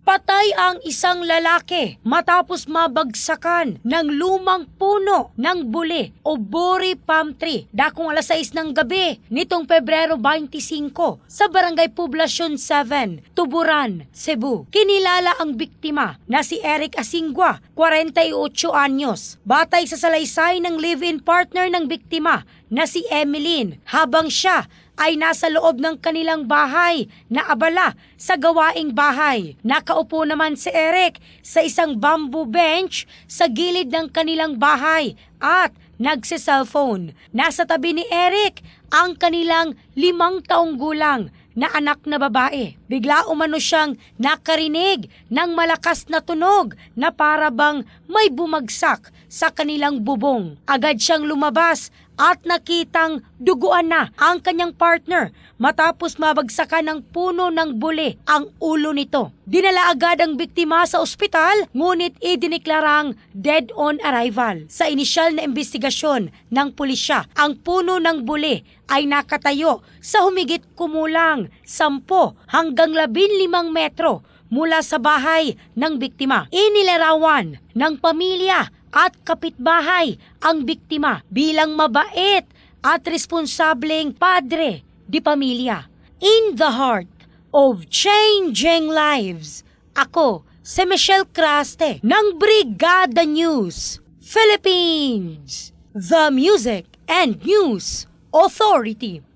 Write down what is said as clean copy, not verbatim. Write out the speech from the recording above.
Patay ang isang lalaki matapos mabagsakan ng lumang puno ng buli o buri palm tree dakong alas 6 ng gabi nitong Pebrero 25 sa Barangay Poblacion 7, Tuburan, Cebu. Kinilala ang biktima na si Eric Asingua, 48 anyos. Batay sa salaysay ng live-in partner ng biktima na si Emeline habang siya ay nasa loob ng kanilang bahay na abala sa gawaing bahay. Nakaupo naman si Eric sa isang bamboo bench sa gilid ng kanilang bahay at nagse-cellphone. Nasa tabi ni Eric ang kanilang 5 taong gulang na anak na babae. Bigla umano siyang nakarinig ng malakas na tunog na para bang may bumagsak sa kanilang bubong. Agad siyang lumabas at nakitang duguan na ang kanyang partner matapos mabagsakan ng puno ng buli ang ulo nito. Dinala agad ang biktima sa ospital ngunit idineklarang dead on arrival. Sa inisyal na investigasyon ng pulisya, ang puno ng buli ay nakatayo sa humigit kumulang 10 hanggang 15 metro mula sa bahay ng biktima. Inilarawan ng pamilya at kapitbahay ang biktima bilang mabait at responsableng padre di pamilya. In the heart of changing lives, ako si Michelle Craste ng Brigada News Philippines, the Music and News Authority.